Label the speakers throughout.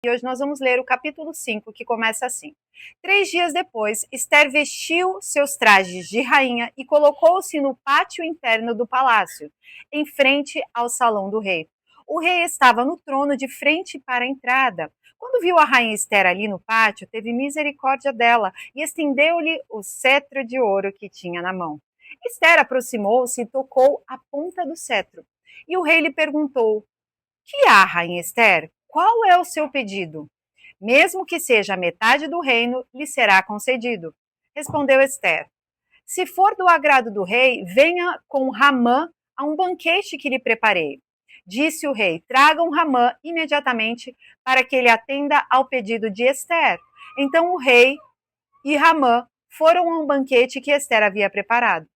Speaker 1: E hoje nós vamos ler o capítulo 5, que começa assim. 3 dias depois, Esther vestiu seus trajes de rainha e colocou-se no pátio interno do palácio, em frente ao salão do rei. O rei estava no trono de frente para a entrada. Quando viu a rainha Esther ali no pátio, teve misericórdia dela e estendeu-lhe o cetro de ouro que tinha na mão. Esther aproximou-se e tocou a ponta do cetro. E o rei lhe perguntou: que há, rainha Esther? Qual é o seu pedido? Mesmo que seja a metade do reino, lhe será concedido. Respondeu Esther: se for do agrado do rei, venha com Ramã a um banquete que lhe preparei. Disse o rei: tragam Ramã imediatamente para que ele atenda ao pedido de Esther. Então o rei e Ramã foram a um banquete que Esther havia preparado.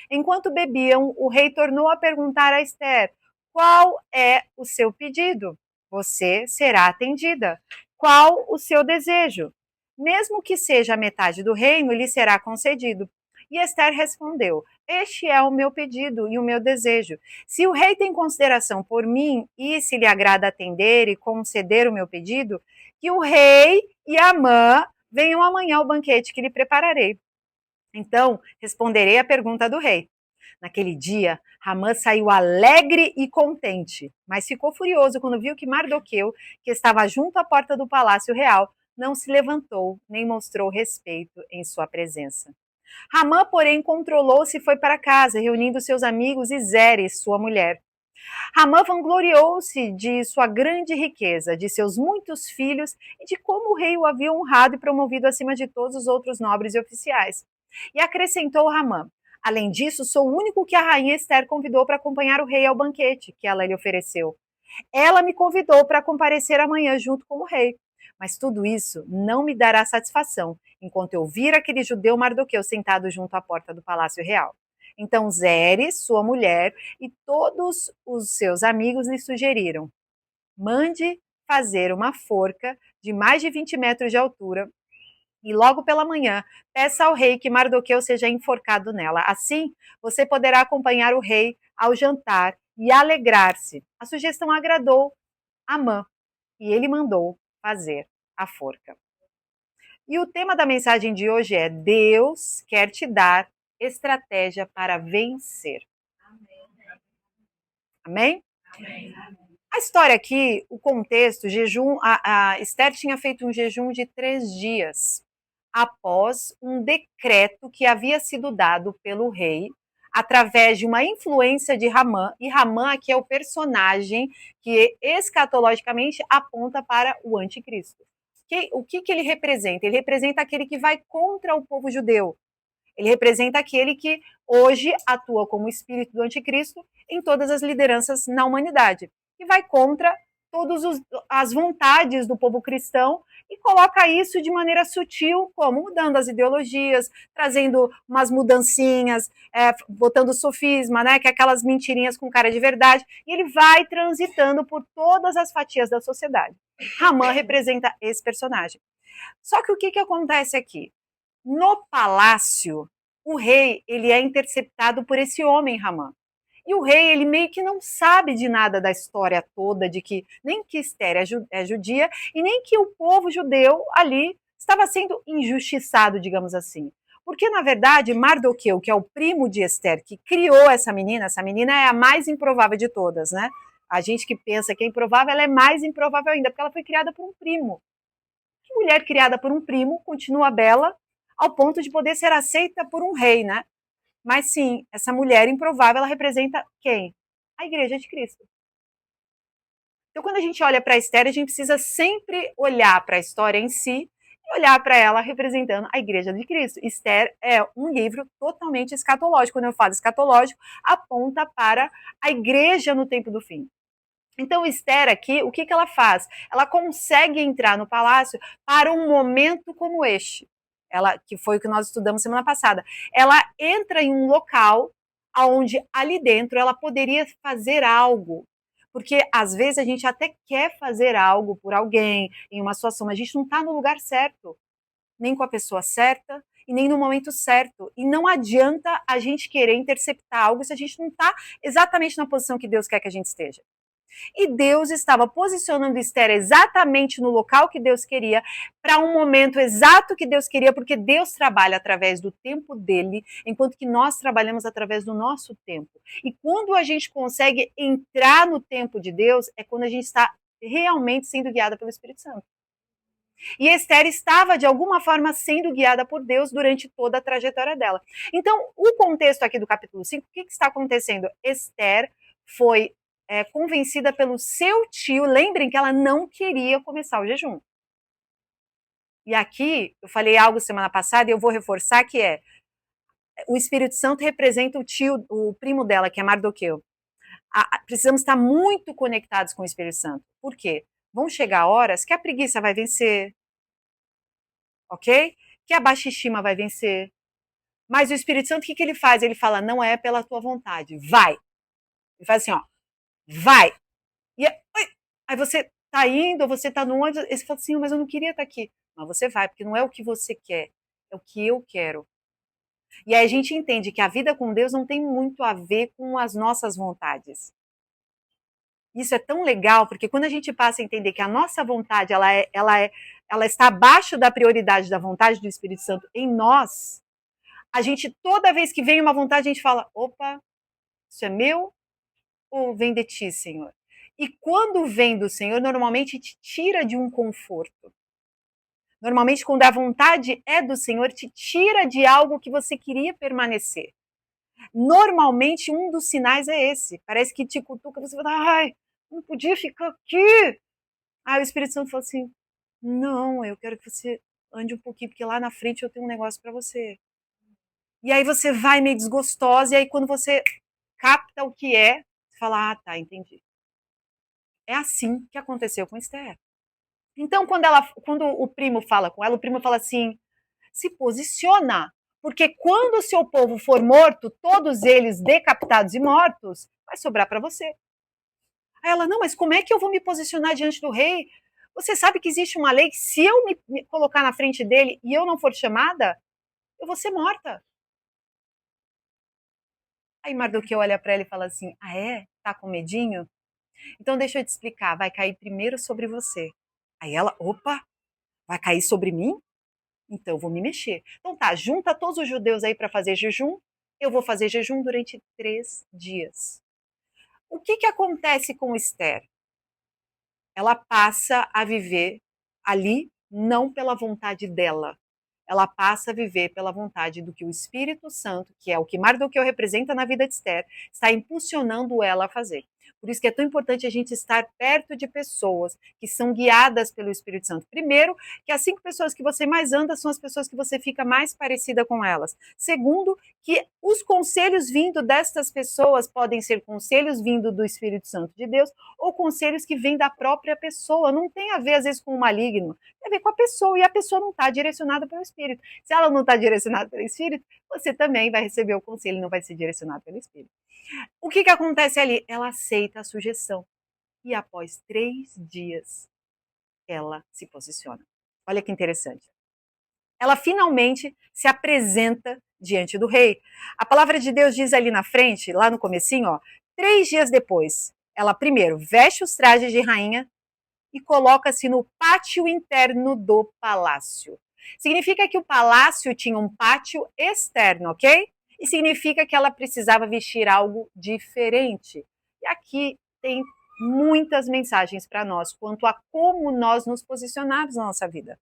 Speaker 1: Enquanto bebiam, o rei tornou a perguntar a Esther: qual é o seu pedido? Você será atendida. Qual o seu desejo? Mesmo que seja a metade do reino, lhe será concedido. E Esther respondeu: este é o meu pedido e o meu desejo. Se o rei tem consideração por mim e se lhe agrada atender e conceder o meu pedido, que o rei e Amã venham amanhã ao banquete que lhe prepararei. Então, responderei à pergunta do rei. Naquele dia, Ramã saiu alegre e contente, mas ficou furioso quando viu que Mardoqueu, que estava junto à porta do palácio real, não se levantou nem mostrou respeito em sua presença. Ramã, porém, controlou-se e foi para casa, reunindo seus amigos e Zeres, sua mulher. Ramã vangloriou-se de sua grande riqueza, de seus muitos filhos e de como o rei o havia honrado e promovido acima de todos os outros nobres e oficiais. E acrescentou Ramã: além disso, sou o único que a rainha Esther convidou para acompanhar o rei ao banquete que ela lhe ofereceu. Ela me convidou para comparecer amanhã junto com o rei. Mas tudo isso não me dará satisfação enquanto eu vir aquele judeu Mardoqueu sentado junto à porta do palácio real. Então Zeres, sua mulher, e todos os seus amigos lhe sugeriram: mande fazer uma forca de mais de 20 metros de altura e logo pela manhã peça ao rei que Mardoqueu seja enforcado nela. Assim, você poderá acompanhar o rei ao jantar e alegrar-se. A sugestão agradou Amã e ele mandou fazer a forca. E o tema da mensagem de hoje é: Deus quer te dar estratégia para vencer. Amém?
Speaker 2: Amém.
Speaker 1: A história aqui, o contexto, jejum, a Esther tinha feito um jejum de 3 dias após um decreto que havia sido dado pelo rei através de uma influência de Ramã, e Ramã aqui é o personagem que escatologicamente aponta para o anticristo. O que ele representa? Ele representa aquele que vai contra o povo judeu. Ele representa aquele que hoje atua como espírito do anticristo em todas as lideranças na humanidade e vai contra todas as vontades do povo cristão e coloca isso de maneira sutil, como mudando as ideologias, trazendo umas mudancinhas, botando sofisma, né, que é aquelas mentirinhas com cara de verdade, e ele vai transitando por todas as fatias da sociedade. Ramã representa esse personagem. Só que o que acontece aqui? No palácio, o rei ele é interceptado por esse homem, Ramã. E o rei, ele meio que não sabe de nada da história toda, de que nem que Esther é judia e nem que o povo judeu ali estava sendo injustiçado, digamos assim. Porque, na verdade, Mardoqueu, que é o primo de Esther, que criou essa menina é a mais improvável de todas, né? A gente que pensa que é improvável, ela é mais improvável ainda, porque ela foi criada por um primo. Que mulher criada por um primo continua bela ao ponto de poder ser aceita por um rei, né? Mas sim, essa mulher improvável, ela representa quem? A Igreja de Cristo. Então, quando a gente olha para Esther, a gente precisa sempre olhar para a história em si e olhar para ela representando a Igreja de Cristo. Esther é um livro totalmente escatológico. Quando eu falo escatológico, aponta para a Igreja no tempo do fim. Então, Esther aqui, o que ela faz? Ela consegue entrar no palácio para um momento como este. Ela, que foi o que nós estudamos semana passada. Ela entra em um local onde ali dentro ela poderia fazer algo. Porque às vezes a gente até quer fazer algo por alguém, em uma situação, mas a gente não está no lugar certo, nem com a pessoa certa e nem no momento certo. E não adianta a gente querer interceptar algo se a gente não está exatamente na posição que Deus quer que a gente esteja. E Deus estava posicionando Esther exatamente no local que Deus queria, para um momento exato que Deus queria, porque Deus trabalha através do tempo dele, enquanto que nós trabalhamos através do nosso tempo. E quando a gente consegue entrar no tempo de Deus, é quando a gente está realmente sendo guiada pelo Espírito Santo. E Esther estava, de alguma forma, sendo guiada por Deus durante toda a trajetória dela. Então, o contexto aqui do capítulo 5, o que está acontecendo? Esther foi convencida pelo seu tio, lembrem que ela não queria começar o jejum. E aqui, eu falei algo semana passada e eu vou reforçar que o Espírito Santo representa o tio, o primo dela, que é Mardoqueu. Precisamos estar muito conectados com o Espírito Santo. Por quê? Vão chegar horas que a preguiça vai vencer, ok? Que a baixa estima vai vencer. Mas o Espírito Santo, o que ele faz? Ele fala, não é pela tua vontade, vai. Ele faz assim, ó, vai. E aí você tá indo, você tá no ônibus, você fala assim, mas eu não queria estar aqui. Mas você vai, porque não é o que você quer, é o que eu quero. E aí a gente entende que a vida com Deus não tem muito a ver com as nossas vontades. Isso é tão legal, porque quando a gente passa a entender que a nossa vontade, ela está abaixo da prioridade da vontade do Espírito Santo em nós, a gente, toda vez que vem uma vontade, a gente fala, opa, isso é meu ou vem de ti, Senhor? E quando vem do Senhor, normalmente te tira de um conforto. Normalmente, quando a vontade é do Senhor, te tira de algo que você queria permanecer. Normalmente, um dos sinais é esse. Parece que te cutuca, você fala, ai, não podia ficar aqui. Aí o Espírito Santo fala assim, não, eu quero que você ande um pouquinho, porque lá na frente eu tenho um negócio para você. E aí você vai meio desgostosa, e aí quando você capta o que é, você fala, ah, tá, entendi. É assim que aconteceu com Esther. Então, quando o primo fala com ela, o primo fala assim, se posiciona, porque quando o seu povo for morto, todos eles decapitados e mortos, vai sobrar para você. Aí ela, não, mas como é que eu vou me posicionar diante do rei? Você sabe que existe uma lei que se eu me colocar na frente dele e eu não for chamada, eu vou ser morta. Aí Mardoqueu olha para ela e fala assim, ah é? Tá com medinho? Então deixa eu te explicar, vai cair primeiro sobre você. Aí ela, opa, vai cair sobre mim? Então eu vou me mexer. Então tá, junta todos os judeus aí para fazer jejum. Eu vou fazer jejum durante 3 dias. O que acontece com Esther? Ela passa a viver ali não pela vontade dela. Ela passa a viver pela vontade do que o Espírito Santo, que é o que Mardoqueu representa na vida de Esther, está impulsionando ela a fazer. Por isso que é tão importante a gente estar perto de pessoas que são guiadas pelo Espírito Santo. Primeiro, que as 5 pessoas que você mais anda são as pessoas que você fica mais parecida com elas. Segundo, que os conselhos vindo destas pessoas podem ser conselhos vindo do Espírito Santo de Deus ou conselhos que vêm da própria pessoa. Não tem a ver, às vezes, com o maligno, tem a ver com a pessoa, e a pessoa não está direcionada pelo Espírito. Se ela não está direcionada pelo Espírito, você também vai receber o conselho, não vai ser direcionado pelo Espírito. O que acontece ali? Ela aceita a sugestão. E após 3 dias, ela se posiciona. Olha que interessante. Ela finalmente se apresenta diante do rei. A palavra de Deus diz ali na frente, lá no comecinho, ó, 3 dias depois, ela primeiro veste os trajes de rainha e coloca-se no pátio interno do palácio. Significa que o palácio tinha um pátio externo, ok? E significa que ela precisava vestir algo diferente. E aqui tem muitas mensagens para nós quanto a como nós nos posicionarmos na nossa vida.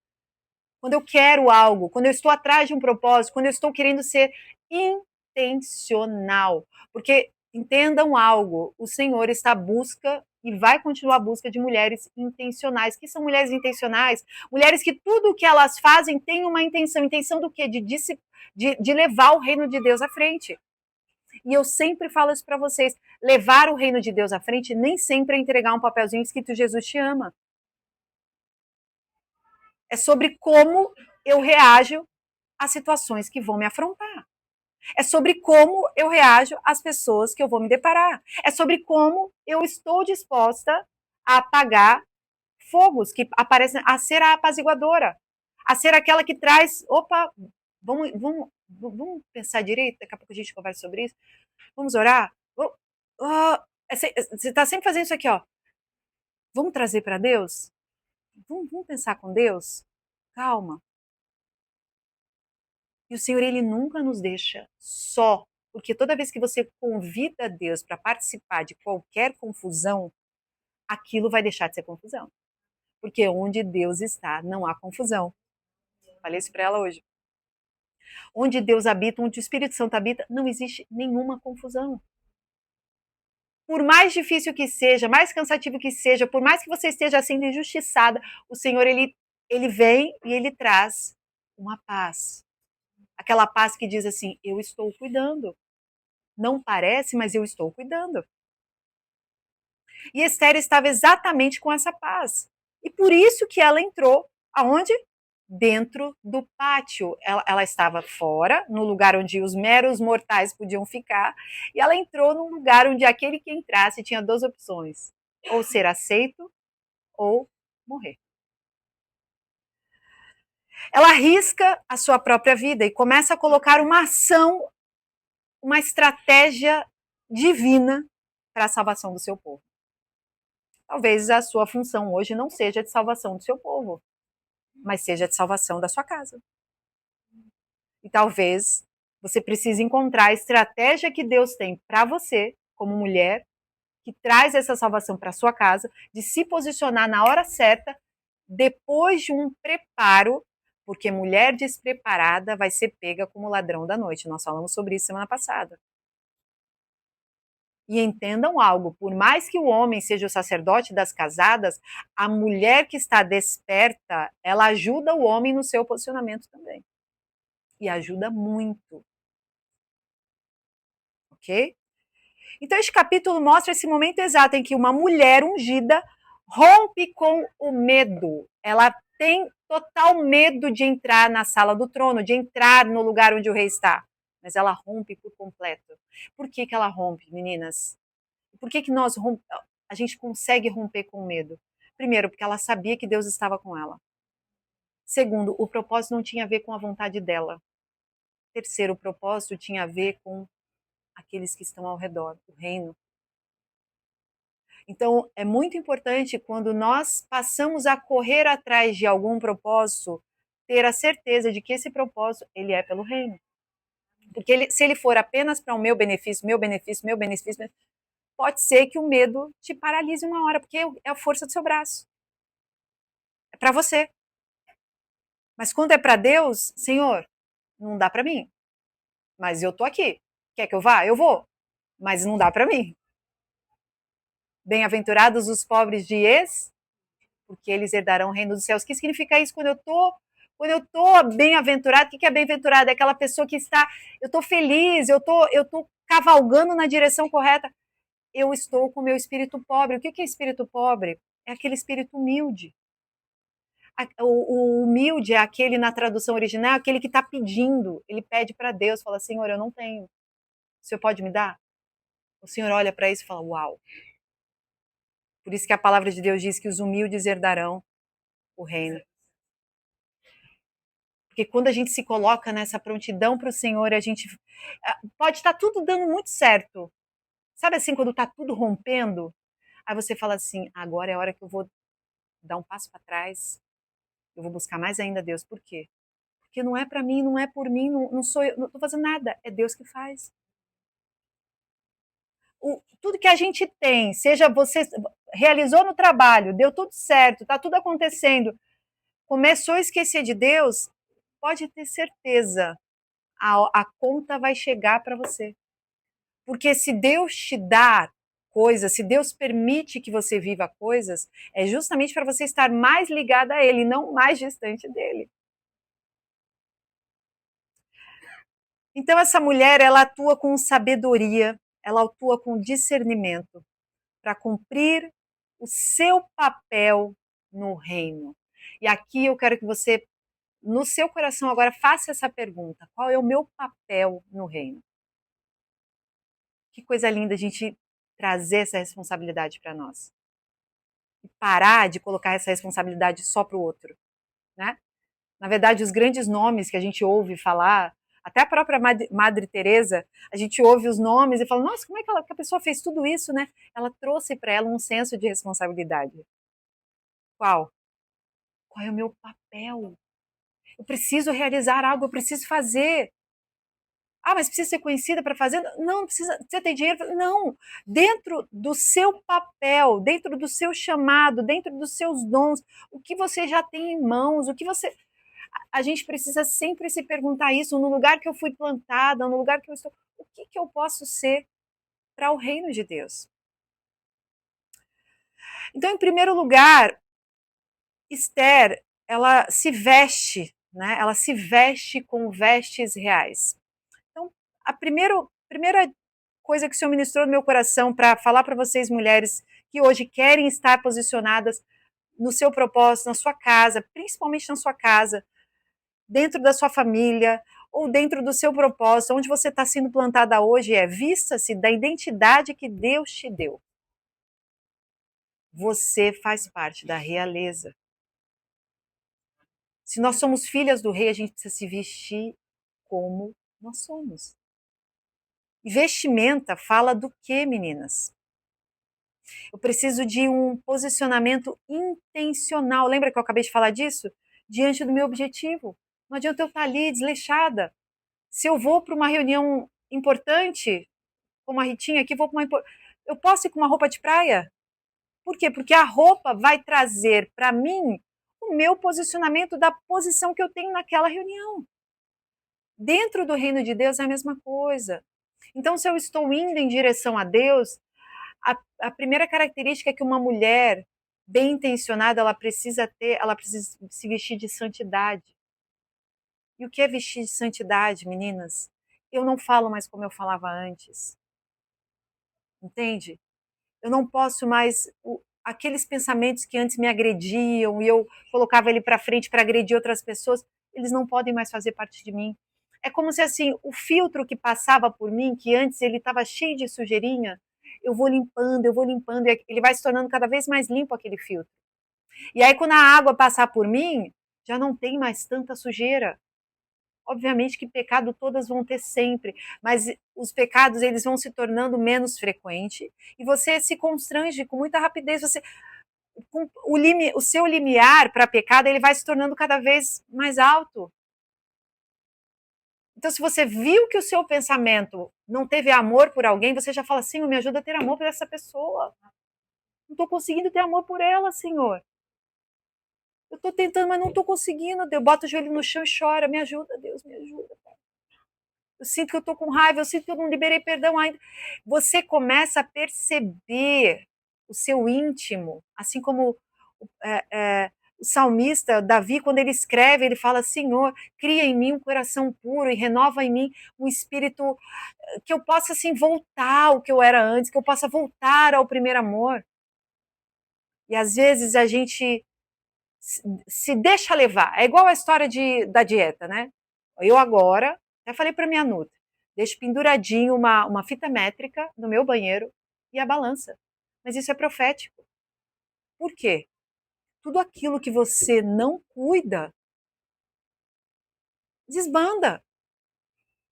Speaker 1: Quando eu quero algo, quando eu estou atrás de um propósito, quando eu estou querendo ser intencional. Porque entendam algo, o Senhor está à busca e vai continuar à busca de mulheres intencionais. Que são mulheres intencionais? Mulheres que tudo o que elas fazem tem uma intenção. Intenção do quê? De levar o reino de Deus à frente. E eu sempre falo isso para vocês: levar o reino de Deus à frente nem sempre é entregar um papelzinho escrito Jesus te ama. É sobre como eu reajo às situações que vão me afrontar. É sobre como eu reajo às pessoas que eu vou me deparar. É sobre como eu estou disposta a apagar fogos que aparecem, a ser a apaziguadora, a ser aquela que traz, opa, vamos pensar direito, daqui a pouco a gente conversa sobre isso. Vamos orar? Você está sempre fazendo isso aqui, ó. Vamos trazer para Deus? Vamos pensar com Deus? Calma. E o Senhor, Ele nunca nos deixa só, porque toda vez que você convida Deus para participar de qualquer confusão, aquilo vai deixar de ser confusão. Porque onde Deus está, não há confusão. Falei isso para ela hoje. Onde Deus habita, onde o Espírito Santo habita, não existe nenhuma confusão. Por mais difícil que seja, mais cansativo que seja, por mais que você esteja sendo injustiçada, o Senhor, ele vem e ele traz uma paz. Aquela paz que diz assim, eu estou cuidando. Não parece, mas eu estou cuidando. E Esther estava exatamente com essa paz. E por isso que ela entrou aonde? Dentro do pátio. Ela estava fora, no lugar onde os meros mortais podiam ficar, e ela entrou num lugar onde aquele que entrasse tinha duas opções: ou ser aceito ou morrer. Ela arrisca a sua própria vida e começa a colocar uma ação, uma estratégia divina para a salvação do seu povo. Talvez a sua função hoje não seja de salvação do seu povo, mas seja de salvação da sua casa. E talvez você precise encontrar a estratégia que Deus tem para você, como mulher, que traz essa salvação para sua casa, de se posicionar na hora certa, depois de um preparo, porque mulher despreparada vai ser pega como ladrão da noite. Nós falamos sobre isso semana passada. E entendam algo, por mais que o homem seja o sacerdote das casadas, a mulher que está desperta, ela ajuda o homem no seu posicionamento também. E ajuda muito. Ok? Então, este capítulo mostra esse momento exato em que uma mulher ungida rompe com o medo. Ela tem total medo de entrar na sala do trono, de entrar no lugar onde o rei está. Mas ela rompe por completo. Por que ela rompe, meninas? Por que a gente consegue romper com o medo? Primeiro, porque ela sabia que Deus estava com ela. Segundo, o propósito não tinha a ver com a vontade dela. Terceiro, o propósito tinha a ver com aqueles que estão ao redor, o reino. Então, é muito importante quando nós passamos a correr atrás de algum propósito, ter a certeza de que esse propósito, ele é pelo reino. Porque se ele for apenas para o meu benefício, pode ser que o medo te paralise uma hora, porque é a força do seu braço. É para você. Mas quando é para Deus, Senhor, não dá para mim. Mas eu tô aqui. Quer que eu vá? Eu vou. Mas não dá para mim. Bem-aventurados os pobres de porque eles herdarão o reino dos céus. O que significa isso quando eu tô bem-aventurado? O que é bem-aventurado? É aquela pessoa que está, eu tô feliz, eu tô cavalgando na direção correta. Eu estou com o meu espírito pobre. O que é espírito pobre? É aquele espírito humilde. O humilde é aquele, na tradução original, aquele que está pedindo. Ele pede para Deus, fala, Senhor, eu não tenho. O Senhor pode me dar? O Senhor olha para isso e fala, uau. Por isso que a palavra de Deus diz que os humildes herdarão o reino. Porque quando a gente se coloca nessa prontidão para o Senhor, a gente pode estar tudo dando muito certo. Sabe assim, quando está tudo rompendo? Aí você fala assim, agora é a hora que eu vou dar um passo para trás, eu vou buscar mais ainda Deus. Por quê? Porque não é para mim, não é por mim, não sou eu, não estou fazendo nada, é Deus que faz. Tudo que a gente tem, seja você realizou no trabalho, deu tudo certo, está tudo acontecendo, começou a esquecer de Deus, pode ter certeza, a conta vai chegar para você. Porque se Deus te dá coisas, se Deus permite que você viva coisas, é justamente para você estar mais ligada a Ele, não mais distante dele. Então essa mulher, ela atua com sabedoria, ela atua com discernimento para cumprir o seu papel no reino. E aqui eu quero que você, no seu coração agora, faça essa pergunta: qual é o meu papel no reino? Que coisa linda a gente trazer essa responsabilidade para nós. E parar de colocar essa responsabilidade só para o outro, né? Na verdade, os grandes nomes que a gente ouve falar, até a própria Madre Teresa, a gente ouve os nomes e fala, nossa, como é que a pessoa fez tudo isso, né? Ela trouxe para ela um senso de responsabilidade. Qual? Qual é o meu papel? Eu preciso realizar algo, eu preciso fazer. Ah, mas precisa ser conhecida para fazer? Não, precisa, você tem dinheiro? Não. Dentro do seu papel, dentro do seu chamado, dentro dos seus dons, o que você já tem em mãos, o que você. A gente precisa sempre se perguntar isso, no lugar que eu fui plantada, no lugar que eu estou, o que eu posso ser para o reino de Deus? Então, em primeiro lugar, Esther, ela se veste, né? Ela se veste com vestes reais. Então, primeira coisa que o Senhor ministrou no meu coração para falar para vocês, mulheres, que hoje querem estar posicionadas no seu propósito, na sua casa, principalmente na sua casa, dentro da sua família, ou dentro do seu propósito, onde você está sendo plantada hoje, vista-se da identidade que Deus te deu. Você faz parte da realeza. Se nós somos filhas do rei, a gente precisa se vestir como nós somos. E vestimenta fala do que, meninas? Eu preciso de um posicionamento intencional. Lembra que eu acabei de falar disso? Diante do meu objetivo. Não adianta eu estar ali desleixada. Se eu vou para uma reunião importante, como a Ritinha aqui, eu posso ir com uma roupa de praia? Por quê? Porque a roupa vai trazer para mim o meu posicionamento da posição que eu tenho naquela reunião. Dentro do reino de Deus é a mesma coisa. Então, se eu estou indo em direção a Deus, a primeira característica é que uma mulher bem intencionada, ela precisa se vestir de santidade. E o que é vestir de santidade, meninas? Eu não falo mais como eu falava antes. Entende? Eu não posso mais aqueles pensamentos que antes me agrediam e eu colocava ele para frente para agredir outras pessoas, eles não podem mais fazer parte de mim. É como se assim, o filtro que passava por mim, que antes ele estava cheio de sujeirinha, eu vou limpando, e ele vai se tornando cada vez mais limpo aquele filtro. E aí quando a água passar por mim, já não tem mais tanta sujeira. Obviamente que pecado todas vão ter sempre, mas os pecados eles vão se tornando menos frequentes e você se constrange com muita rapidez. O seu limiar para pecado ele vai se tornando cada vez mais alto. Então, se você viu que o seu pensamento não teve amor por alguém, você já fala, Senhor, me ajuda a ter amor por essa pessoa. Não estou conseguindo ter amor por ela, Senhor. Eu estou tentando, mas não estou conseguindo. Eu boto o joelho no chão e choro. Me ajuda, Deus, me ajuda. Eu sinto que eu estou com raiva, eu sinto que eu não liberei perdão ainda. Você começa a perceber o seu íntimo, assim como o salmista Davi, quando ele escreve, ele fala: Senhor, cria em mim um coração puro e renova em mim um espírito que eu possa assim voltar ao que eu era antes, que eu possa voltar ao primeiro amor. E às vezes a gente se deixa levar. É igual a história da dieta, né? Eu agora, até falei para minha Nutri, deixo penduradinho uma fita métrica no meu banheiro e a balança. Mas isso é profético. Por quê? Tudo aquilo que você não cuida, desbanda.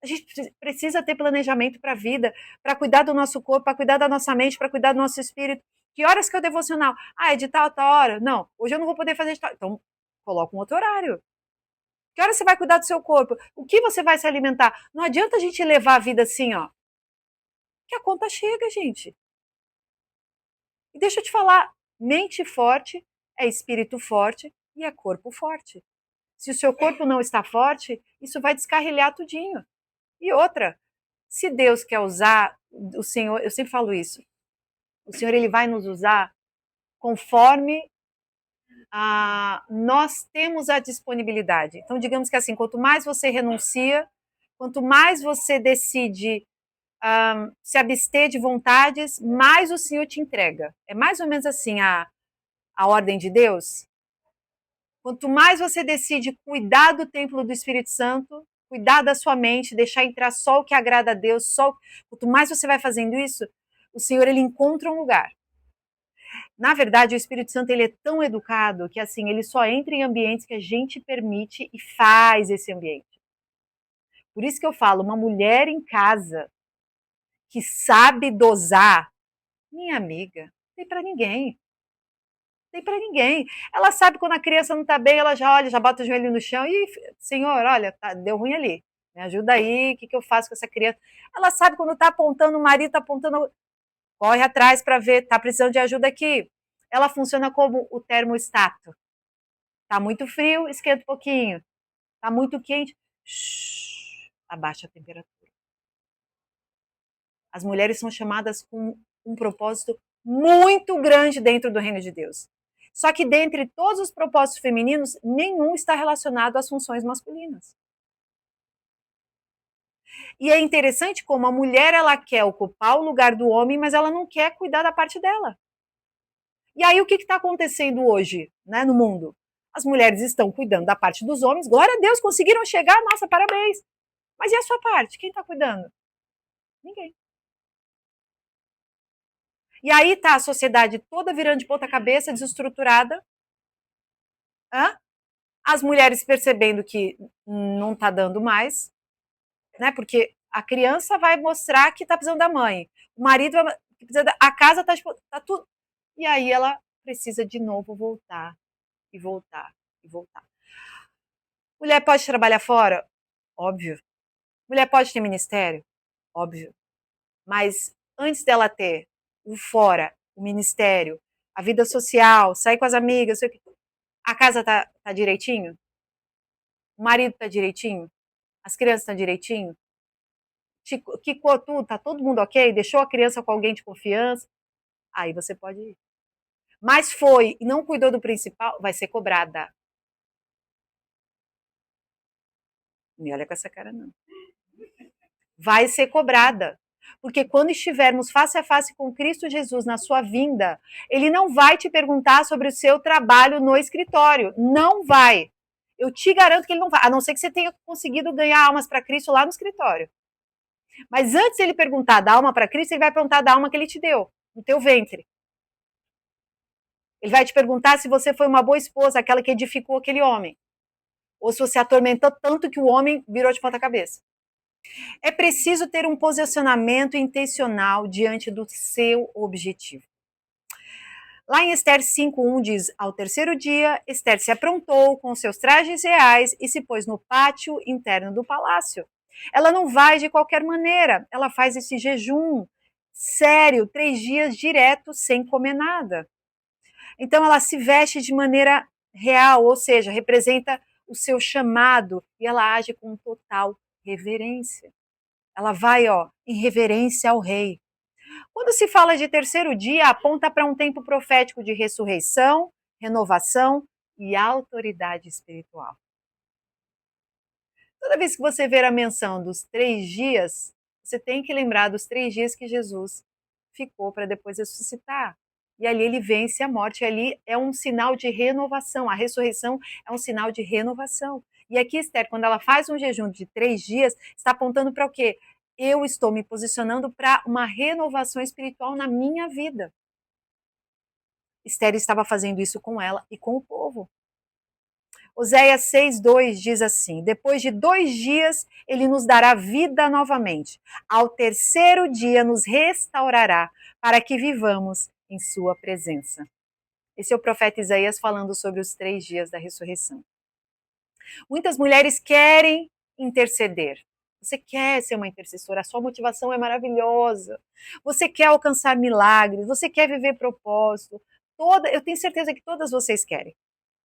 Speaker 1: A gente precisa ter planejamento para a vida, para cuidar do nosso corpo, para cuidar da nossa mente, para cuidar do nosso espírito. Que horas que é o devocional? Ah, é de tal a tal hora? Não, hoje eu não vou poder fazer de tal. Então, coloca um outro horário. Que hora você vai cuidar do seu corpo? O que você vai se alimentar? Não adianta a gente levar a vida assim, ó. Que a conta chega, gente. E deixa eu te falar, mente forte é espírito forte e é corpo forte. Se o seu corpo não está forte, isso vai descarrilhar tudinho. E outra, se Deus quer usar o Senhor, eu sempre falo isso, o Senhor ele vai nos usar conforme nós temos a disponibilidade. Então, digamos que assim, quanto mais você renuncia, quanto mais você decide se abster de vontades, mais o Senhor te entrega. É mais ou menos assim a ordem de Deus. Quanto mais você decide cuidar do templo do Espírito Santo, cuidar da sua mente, deixar entrar só o que agrada a Deus, quanto mais você vai fazendo isso, o Senhor ele encontra um lugar. Na verdade, o Espírito Santo ele é tão educado que assim ele só entra em ambientes que a gente permite e faz esse ambiente. Por isso que eu falo, uma mulher em casa que sabe dosar, minha amiga, não tem para ninguém. tem para ninguém. Ela sabe quando a criança não está bem, ela já olha, já bota o joelho no chão e, Senhor, olha, tá, deu ruim ali. Me ajuda aí, o que eu faço com essa criança? Ela sabe quando está apontando, o marido está apontando, corre atrás para ver, está precisando de ajuda aqui. Ela funciona como o termostato. Está muito frio, esquenta um pouquinho. Está muito quente, abaixa a temperatura. As mulheres são chamadas com um propósito muito grande dentro do reino de Deus. Só que dentre todos os propósitos femininos, nenhum está relacionado às funções masculinas. E é interessante como a mulher ela quer ocupar o lugar do homem, mas ela não quer cuidar da parte dela. E aí o que está acontecendo hoje, né, no mundo? As mulheres estão cuidando da parte dos homens. Glória a Deus, conseguiram chegar, nossa, parabéns. Mas e a sua parte? Quem está cuidando? Ninguém. E aí tá a sociedade toda virando de ponta cabeça, desestruturada. Hã? As mulheres percebendo que não tá dando mais, né? Porque a criança vai mostrar que tá precisando da mãe. O marido vai precisar a casa tá, tipo, tá tudo. E aí ela precisa de novo voltar e voltar e voltar. Mulher pode trabalhar fora? Óbvio. Mulher pode ter ministério? Óbvio. Mas antes dela ter o fora, o ministério, a vida social, sair com as amigas, a casa tá direitinho? O marido tá direitinho? As crianças estão direitinho? Quicou tudo? Tá todo mundo ok? Deixou a criança com alguém de confiança? Aí você pode ir. Mas foi e não cuidou do principal, vai ser cobrada. Me olha com essa cara, não. Vai ser cobrada. Porque quando estivermos face a face com Cristo Jesus na sua vinda, ele não vai te perguntar sobre o seu trabalho no escritório. Não vai. Eu te garanto que ele não vai. A não ser que você tenha conseguido ganhar almas para Cristo lá no escritório. Mas antes de ele perguntar da alma para Cristo, ele vai perguntar da alma que ele te deu, no teu ventre. Ele vai te perguntar se você foi uma boa esposa, aquela que edificou aquele homem. Ou se você atormentou tanto que o homem virou de ponta cabeça. É preciso ter um posicionamento intencional diante do seu objetivo. Lá em Esther 5:1 diz: ao terceiro dia, Esther se aprontou com seus trajes reais e se pôs no pátio interno do palácio. Ela não vai de qualquer maneira, ela faz esse jejum sério, 3 dias direto, sem comer nada. Então ela se veste de maneira real, ou seja, representa o seu chamado e ela age com total reverência. Ela vai, em reverência ao rei. Quando se fala de terceiro dia, aponta para um tempo profético de ressurreição, renovação e autoridade espiritual. Toda vez que você ver a menção dos 3 dias, você tem que lembrar dos 3 dias que Jesus ficou para depois ressuscitar. E ali ele vence a morte. E ali é um sinal de renovação. A ressurreição é um sinal de renovação. E aqui, Esther, quando ela faz um jejum de 3 dias, está apontando para o quê? Eu estou me posicionando para uma renovação espiritual na minha vida. Esther estava fazendo isso com ela e com o povo. Oséias 6:2 diz assim: depois de 2 dias ele nos dará vida novamente. Ao terceiro dia nos restaurará para que vivamos em sua presença. Esse é o profeta Isaías falando sobre os 3 dias da ressurreição. Muitas mulheres querem interceder. Você quer ser uma intercessora, a sua motivação é maravilhosa. Você quer alcançar milagres, você quer viver propósito. Eu tenho certeza que todas vocês querem,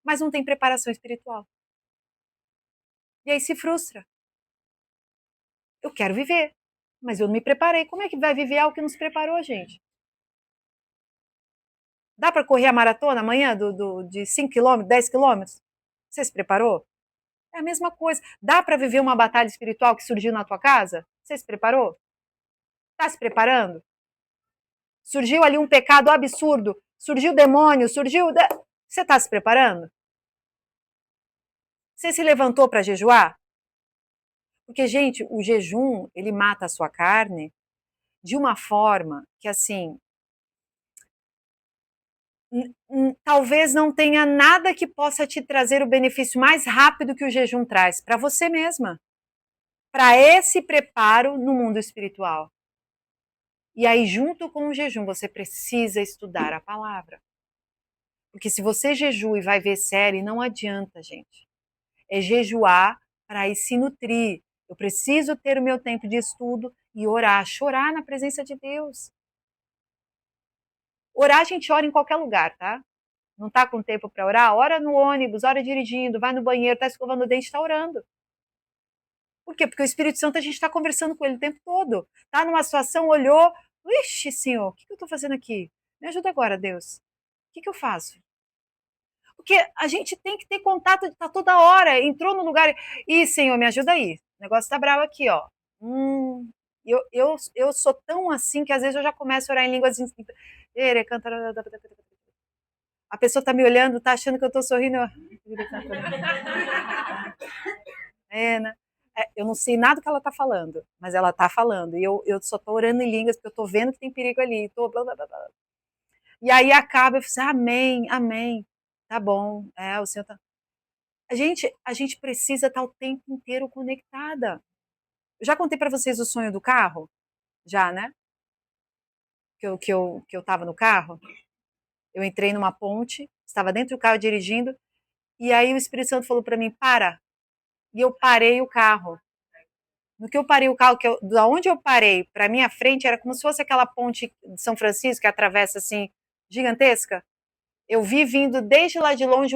Speaker 1: mas não tem preparação espiritual. E aí se frustra. Eu quero viver, mas eu não me preparei. Como é que vai viver algo que não se preparou, gente? Dá para correr a maratona amanhã de 5 quilômetros, 10 quilômetros? Você se preparou? É a mesma coisa. Dá para viver uma batalha espiritual que surgiu na tua casa? Você se preparou? Está se preparando? Surgiu ali um pecado absurdo, surgiu demônio, surgiu. Você está se preparando? Você se levantou para jejuar? Porque, gente, o jejum, ele mata a sua carne de uma forma que, assim, talvez não tenha nada que possa te trazer o benefício mais rápido que o jejum traz para você mesma, para esse preparo no mundo espiritual. E aí, junto com o jejum, você precisa estudar a palavra. Porque se você jejua e vai ver série, não adianta, gente. É jejuar para ir se nutrir. Eu preciso ter o meu tempo de estudo e orar, chorar na presença de Deus. Orar, a gente ora em qualquer lugar, tá? Não tá com tempo para orar? Ora no ônibus, ora dirigindo, vai no banheiro, tá escovando o dente, tá orando. Por quê? Porque o Espírito Santo, a gente está conversando com ele o tempo todo. Tá numa situação, olhou, ixi, Senhor, o que eu estou fazendo aqui? Me ajuda agora, Deus. O que eu faço? Porque a gente tem que ter contato, tá toda hora. Entrou no lugar, e Senhor, me ajuda aí. O negócio tá bravo aqui, ó. Eu sou tão assim que às vezes eu já começo a orar em línguas. A pessoa tá me olhando, tá achando que eu tô sorrindo. É, né? Eu não sei nada que ela tá falando, mas ela tá falando. E eu só tô orando em línguas porque eu tô vendo que tem perigo ali. Tô blá, blá, blá, blá. E aí acaba, eu falo assim, amém, amém. Tá bom, o Senhor tá. A gente precisa estar o tempo inteiro conectada. Eu já contei para vocês o sonho do carro? Já, né? Que eu tava no carro. Eu entrei numa ponte, estava dentro do carro dirigindo, e aí o Espírito Santo falou para mim, para. E eu parei o carro. No que eu parei o carro, da onde eu parei para minha frente, era como se fosse aquela ponte de São Francisco que atravessa assim, gigantesca. Eu vi vindo desde lá de longe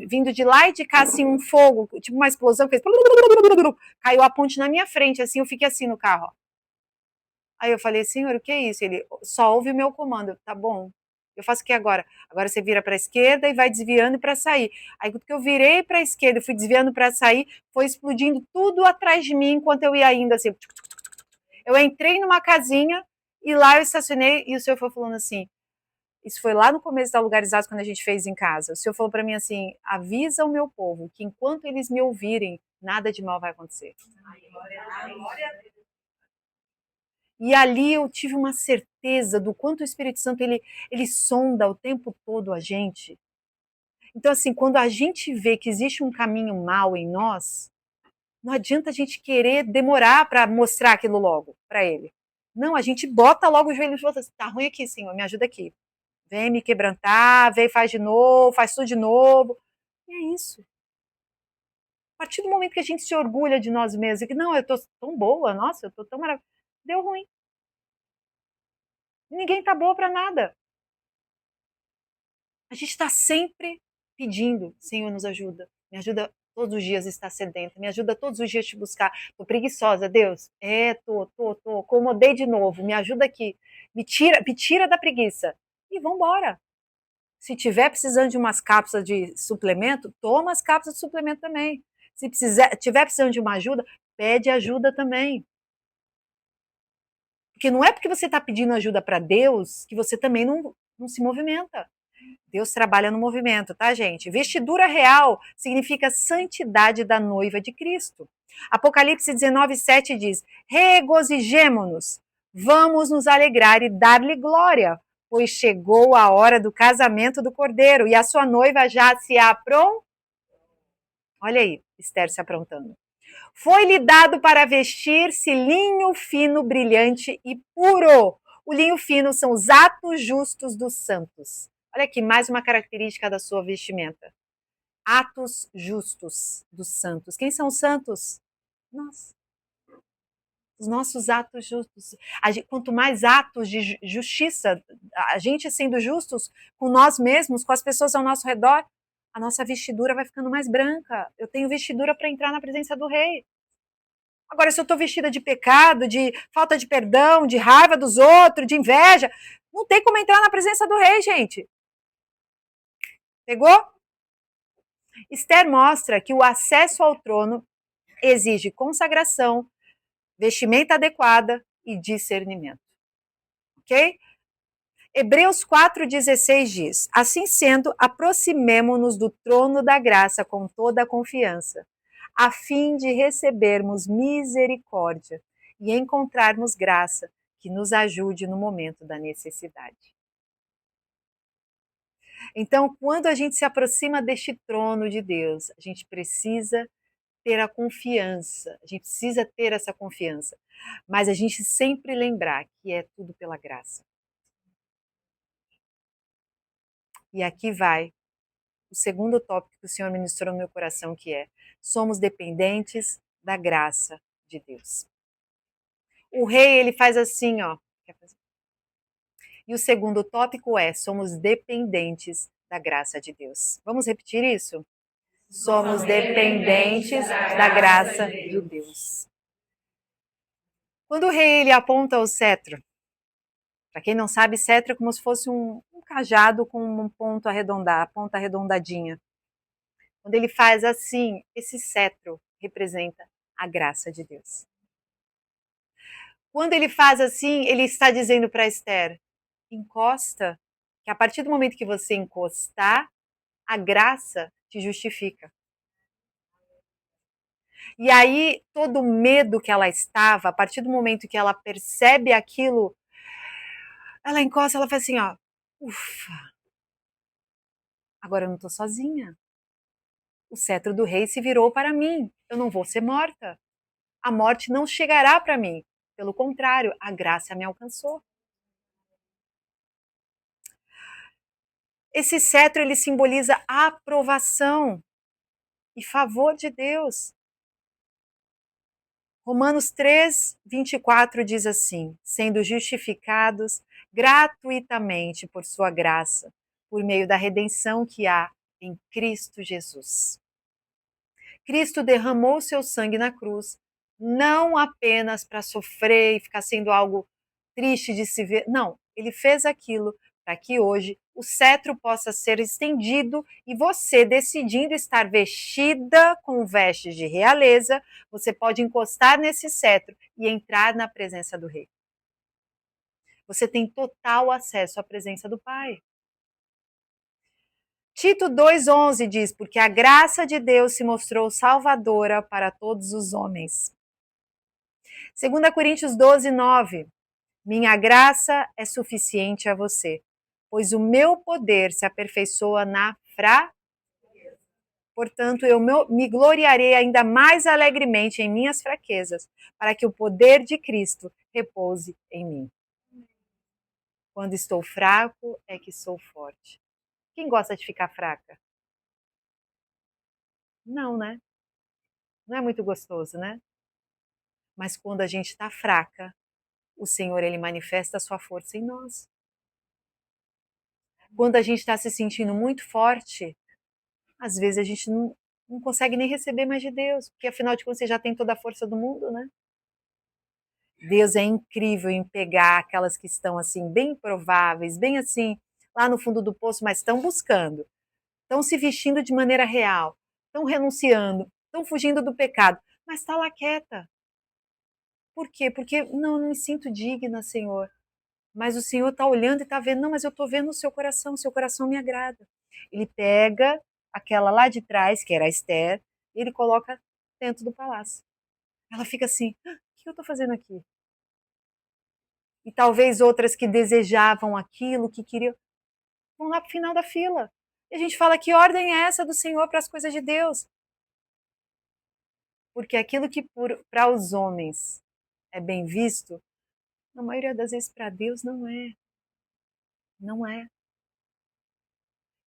Speaker 1: vindo de lá e de cá assim um fogo, tipo uma explosão, fez caiu a ponte na minha frente, assim, eu fiquei assim no carro. Ó. Aí eu falei, Senhor, o que é isso? Ele só ouve o meu comando, tá bom. Eu faço o que agora? Agora você vira para a esquerda e vai desviando para sair. Aí quando eu virei para a esquerda e fui desviando para sair, foi explodindo tudo atrás de mim enquanto eu ia indo assim. Eu entrei numa casinha e lá eu estacionei e o senhor foi falando assim, isso foi lá no começo da Lugarizados, quando a gente fez em casa. O senhor falou para mim assim, avisa o meu povo que enquanto eles me ouvirem, nada de mal vai acontecer. E ali eu tive uma certeza do quanto o Espírito Santo ele sonda o tempo todo a gente. Então, assim, quando a gente vê que existe um caminho mal em nós, não adianta a gente querer demorar para mostrar aquilo logo para ele. Não, a gente bota logo o joelho e fala assim, tá ruim aqui, Senhor, me ajuda aqui. Vem me quebrantar, vem, faz de novo, faz tudo de novo. E é isso. A partir do momento que a gente se orgulha de nós mesmos, e que não, eu tô tão boa, nossa, eu tô tão maravilhosa, deu ruim. Ninguém tá boa para nada. A gente está sempre pedindo, Senhor, nos ajuda. Me ajuda todos os dias a estar sedenta. Me ajuda todos os dias a te buscar. Tô preguiçosa, Deus. Tô. Acomodei de novo. Me ajuda aqui. Me tira da preguiça. E vambora. Se tiver precisando de umas cápsulas de suplemento, toma as cápsulas de suplemento também. Se tiver precisando de uma ajuda, pede ajuda também. Porque não é porque você está pedindo ajuda para Deus que você também não se movimenta. Deus trabalha no movimento, tá, gente? Vestidura real significa santidade da noiva de Cristo. Apocalipse 19:7 diz: regozijemo-nos, vamos nos alegrar e dar-lhe glória, pois chegou a hora do casamento do Cordeiro e a sua noiva já se aprontou. Olha aí, Esther se aprontando. Foi-lhe dado para vestir-se linho fino, brilhante e puro. O linho fino são os atos justos dos santos. Olha aqui, mais uma característica da sua vestimenta. Atos justos dos santos. Quem são os santos? Nós. Os nossos atos justos. Quanto mais atos de justiça, a gente sendo justos com nós mesmos, com as pessoas ao nosso redor, a nossa vestidura vai ficando mais branca. Eu tenho vestidura para entrar na presença do rei. Agora, se eu estou vestida de pecado, de falta de perdão, de raiva dos outros, de inveja, não tem como entrar na presença do rei, gente. Pegou? Esther mostra que o acesso ao trono exige consagração, vestimenta adequada e discernimento. Ok? Hebreus 4,16 diz: assim sendo, aproximemo-nos do trono da graça com toda a confiança, a fim de recebermos misericórdia e encontrarmos graça que nos ajude no momento da necessidade. Então, quando a gente se aproxima deste trono de Deus, a gente precisa ter a confiança, a gente precisa ter essa confiança, mas a gente sempre lembrar que é tudo pela graça. E aqui vai o segundo tópico que o Senhor ministrou no meu coração, que é: somos dependentes da graça de Deus. O rei, ele faz assim, ó. E o segundo tópico é: somos dependentes da graça de Deus. Vamos repetir isso? Somos dependentes da graça de Deus. Quando o rei ele aponta o cetro, para quem não sabe, cetro é como se fosse um cajado com um ponto arredondado, ponta arredondadinha. Quando ele faz assim, esse cetro representa a graça de Deus. Quando ele faz assim, ele está dizendo para Esther: encosta, que a partir do momento que você encostar, a graça te justifica. E aí, todo o medo que ela estava, a partir do momento que ela percebe aquilo, ela encosta, ela faz assim, ó, ufa, agora eu não estou sozinha. O cetro do rei se virou para mim, eu não vou ser morta. A morte não chegará para mim. Pelo contrário, a graça me alcançou. Esse cetro, ele simboliza a aprovação e favor de Deus. Romanos 3, 24 diz assim: sendo justificados gratuitamente por sua graça, por meio da redenção que há em Cristo Jesus. Cristo derramou seu sangue na cruz, não apenas para sofrer e ficar sendo algo triste de se ver. Não, ele fez aquilo para que hoje o cetro possa ser estendido e você, decidindo estar vestida com vestes de realeza, você pode encostar nesse cetro e entrar na presença do rei. Você tem total acesso à presença do Pai. Tito 2,11 diz: porque a graça de Deus se mostrou salvadora para todos os homens. 2 Coríntios 12,9: minha graça é suficiente a você, pois o meu poder se aperfeiçoa na fraqueza. Portanto, eu me gloriarei ainda mais alegremente em minhas fraquezas, para que o poder de Cristo repouse em mim. Quando estou fraco, é que sou forte. Quem gosta de ficar fraca? Não, né? Não é muito gostoso, né? Mas quando a gente está fraca, o Senhor, ele manifesta a sua força em nós. Quando a gente está se sentindo muito forte, às vezes a gente não consegue nem receber mais de Deus, porque afinal de contas você já tem toda a força do mundo, né? Deus é incrível em pegar aquelas que estão assim, bem improváveis, bem assim, lá no fundo do poço, mas estão buscando, estão se vestindo de maneira real, estão renunciando, estão fugindo do pecado, mas está lá quieta. Por quê? Porque não me sinto digna, Senhor. Mas o Senhor está olhando e está vendo, não, mas eu estou vendo o seu coração me agrada. Ele pega aquela lá de trás, que era a Esther, e ele coloca dentro do palácio. Ela fica assim, o que eu estou fazendo aqui? E talvez outras que desejavam aquilo, que queriam, vão lá para o final da fila. E a gente fala, que ordem é essa do Senhor para as coisas de Deus? Porque aquilo que para os homens é bem visto, na maioria das vezes para Deus não é. Não é.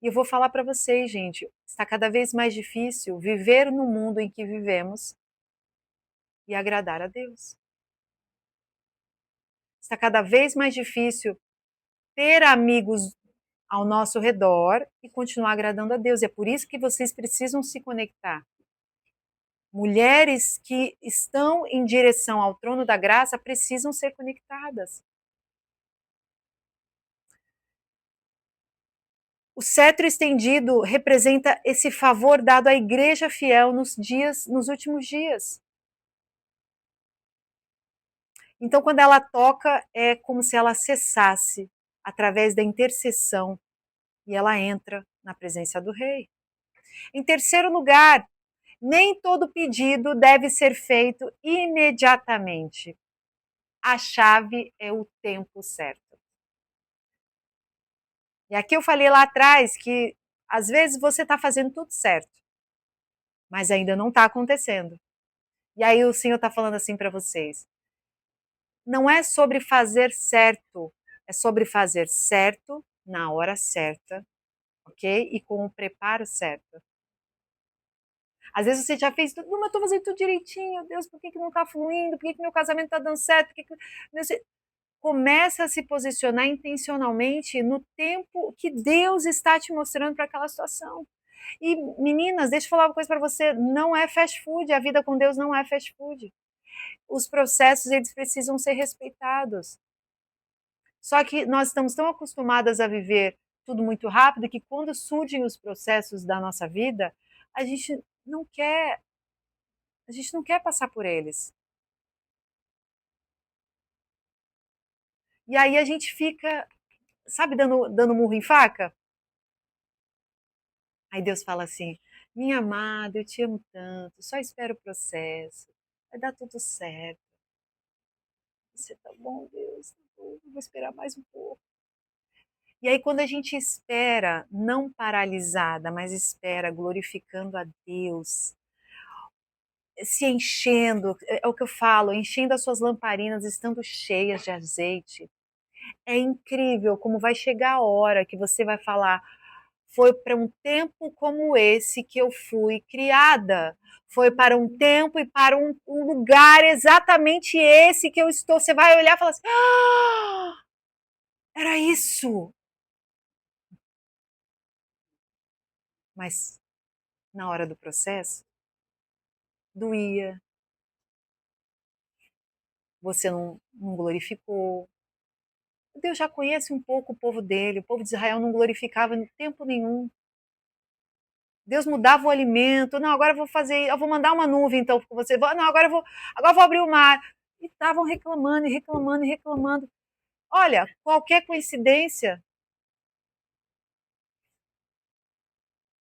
Speaker 1: E eu vou falar para vocês, gente, está cada vez mais difícil viver no mundo em que vivemos e agradar a Deus. Está cada vez mais difícil ter amigos ao nosso redor e continuar agradando a Deus. É por isso que vocês precisam se conectar. Mulheres que estão em direção ao trono da graça precisam ser conectadas. O cetro estendido representa esse favor dado à igreja fiel nos últimos dias. Então, quando ela toca, é como se ela cessasse através da intercessão e ela entra na presença do rei. Em terceiro lugar, nem todo pedido deve ser feito imediatamente. A chave é o tempo certo. E aqui eu falei lá atrás que às vezes você está fazendo tudo certo, mas ainda não está acontecendo. E aí o Senhor está falando assim para vocês: não é sobre fazer certo, é sobre fazer certo na hora certa, ok? E com o preparo certo. Às vezes você já fez tudo, mas eu tô fazendo tudo direitinho, Deus, por que, que não tá fluindo? Por que, que meu casamento tá dando certo? Por que que... Você começa a se posicionar intencionalmente no tempo que Deus está te mostrando para aquela situação. E meninas, deixa eu falar uma coisa para você, não é fast food, a vida com Deus não é fast food. Os processos, eles precisam ser respeitados. Só que nós estamos tão acostumadas a viver tudo muito rápido que quando surgem os processos da nossa vida, a gente não quer, a gente não quer passar por eles. E aí a gente fica, sabe, dando murro em faca? Aí Deus fala assim: minha amada, eu te amo tanto, só espera o processo, vai dar tudo certo. Você tá bom, Deus, tá bom, vou esperar mais um pouco. E aí, quando a gente espera, não paralisada, mas espera glorificando a Deus, se enchendo, é o que eu falo, enchendo as suas lamparinas, estando cheias de azeite. É incrível como vai chegar a hora que você vai falar: foi para um tempo como esse que eu fui criada. Foi para um tempo e para um lugar exatamente esse que eu estou. Você vai olhar e falar assim: ah, era isso. Mas na hora do processo, doía, você não glorificou. Deus já conhece um pouco o povo dele, o povo de Israel não glorificava em tempo nenhum. Deus mudava o alimento. Não, agora eu vou fazer, eu vou mandar uma nuvem então para você. Não, agora eu vou abrir o mar. E estavam reclamando e reclamando e reclamando. Olha, qualquer coincidência,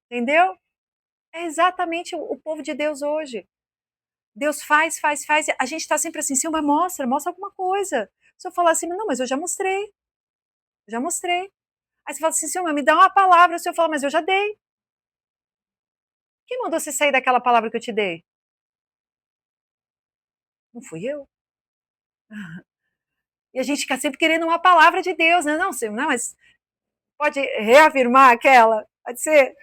Speaker 1: entendeu? É exatamente o povo de Deus hoje. Deus faz, faz, faz. A gente está sempre assim, Senhor, mas mostra alguma coisa. Se eu falar assim, não, mas eu já mostrei, já mostrei. Aí você fala assim, Senhor, mas me dá uma palavra. Se eu falar, mas eu já dei. Quem mandou você sair daquela palavra que eu te dei? Não fui eu. E a gente fica sempre querendo uma palavra de Deus, né? Não, Senhor, não, mas pode reafirmar aquela? Pode ser?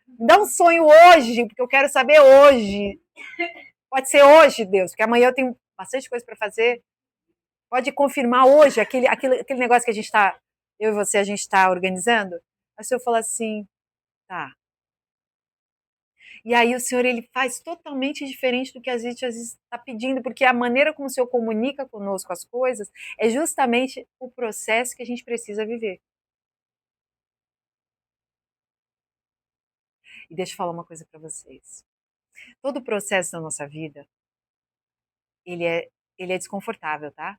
Speaker 1: Dá um sonho hoje, porque eu quero saber hoje. Pode ser hoje, Deus, porque amanhã eu tenho bastante coisa para fazer. Pode confirmar hoje aquele negócio que a gente está, eu e você, a gente está organizando? Aí o Senhor fala assim, tá. E aí o Senhor, ele faz totalmente diferente do que a gente às vezes está pedindo, porque a maneira como o Senhor comunica conosco as coisas é justamente o processo que a gente precisa viver. E deixa eu falar uma coisa para vocês. Todo o processo da nossa vida, ele é, ele é desconfortável, tá?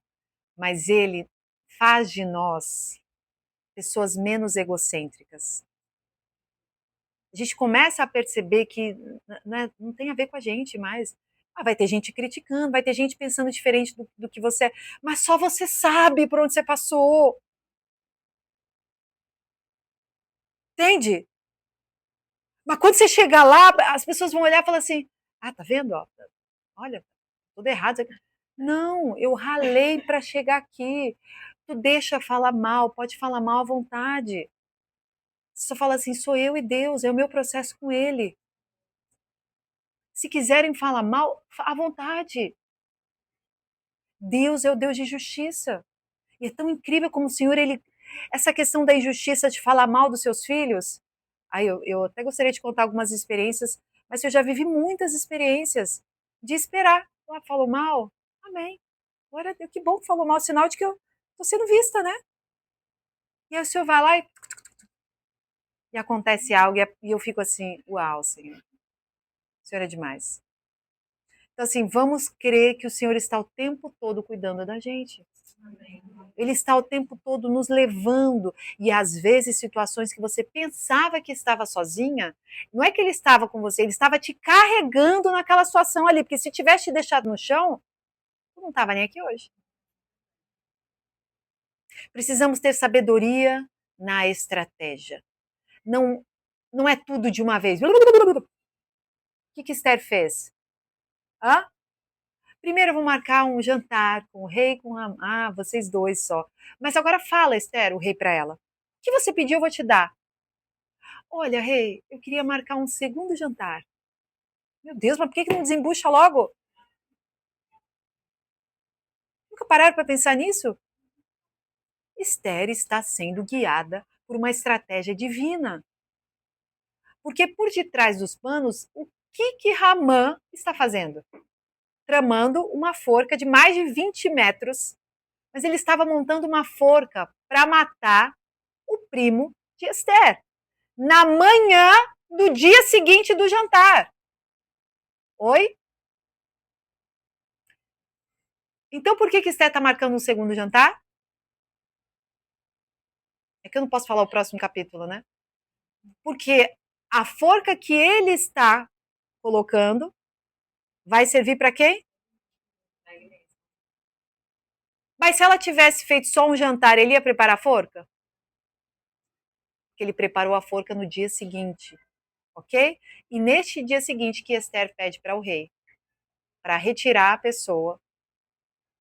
Speaker 1: Mas ele faz de nós pessoas menos egocêntricas. A gente começa a perceber que né, não tem a ver com a gente mais. Ah, vai ter gente criticando, vai ter gente pensando diferente do que você é, mas só você sabe por onde você passou. Entende? Mas quando você chegar lá, as pessoas vão olhar e falar assim: ah, tá vendo? Ó, olha, tudo errado. Não, eu ralei para chegar aqui. Tu deixa falar mal, pode falar mal à vontade. Você só fala assim: sou eu e Deus, é o meu processo com Ele. Se quiserem falar mal, à vontade. Deus é o Deus de justiça. E é tão incrível como o Senhor, ele. Essa questão da injustiça de falar mal dos seus filhos. Aí eu até gostaria de contar algumas experiências, mas eu já vivi muitas experiências de esperar. Ah, falou mal? Amém. Glória a Deus. Que bom que falou mal, sinal de que eu estou sendo vista, né? E aí o Senhor vai lá e acontece algo, e eu fico assim: uau, Senhor. O Senhor é demais. Então, assim, vamos crer que o Senhor está o tempo todo cuidando da gente. Ele está o tempo todo nos levando. E às vezes, situações que você pensava que estava sozinha, não é que ele estava com você, ele estava te carregando naquela situação ali. Porque se tivesse te deixado no chão, tu não estava nem aqui hoje. Precisamos ter sabedoria na estratégia. Não, não é tudo de uma vez. O que Esther fez? Hã? Primeiro eu vou marcar um jantar com o rei, com a... Ah, vocês dois só. Mas agora fala, Esther, o rei para ela. O que você pediu, eu vou te dar. Olha, rei, eu queria marcar um segundo jantar. Meu Deus, mas por que não desembucha logo? Nunca pararam para pensar nisso? Esther está sendo guiada por uma estratégia divina. Porque por detrás dos panos, o que Ramã está fazendo? Tramando uma forca de mais de 20 metros, mas ele estava montando uma forca para matar o primo de Esther, na manhã do dia seguinte do jantar. Oi? Então por que Esther está marcando um segundo jantar? É que eu não posso falar o próximo capítulo, né? Porque a forca que ele está colocando vai servir para quem? Mas se ela tivesse feito só um jantar, ele ia preparar a forca? Que ele preparou a forca no dia seguinte, ok? E neste dia seguinte que Esther pede para o rei, para retirar a pessoa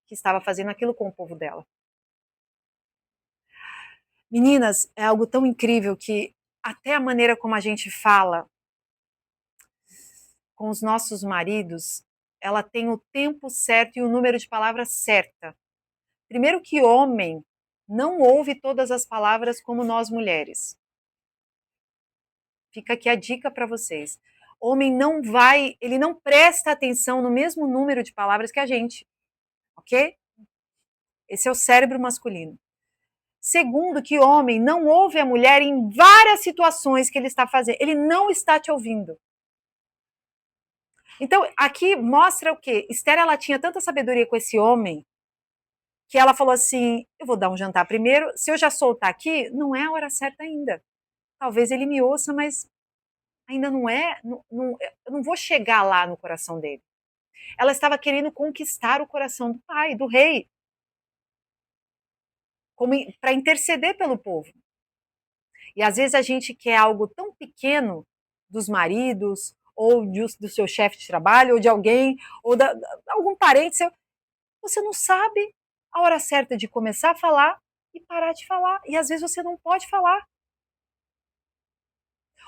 Speaker 1: que estava fazendo aquilo com o povo dela. Meninas, é algo tão incrível que até a maneira como a gente fala com os nossos maridos, ela tem o tempo certo e o número de palavras certa. Primeiro que homem não ouve todas as palavras como nós mulheres. Fica aqui a dica para vocês. Homem não vai, ele não presta atenção no mesmo número de palavras que a gente, ok? Esse é o cérebro masculino. Segundo, que homem não ouve a mulher em várias situações que ele está fazendo. Ele não está te ouvindo. Então, aqui mostra o quê? Esther, ela tinha tanta sabedoria com esse homem que ela falou assim: eu vou dar um jantar primeiro. Se eu já soltar aqui, não é a hora certa ainda. Talvez ele me ouça, mas ainda não é. Eu não vou chegar lá no coração dele. Ela estava querendo conquistar o coração do pai, do rei, para interceder pelo povo. E às vezes a gente quer algo tão pequeno dos maridos, ou do seu chefe de trabalho, ou de alguém, ou de algum parente seu. Você não sabe a hora certa de começar a falar e parar de falar. E às vezes você não pode falar.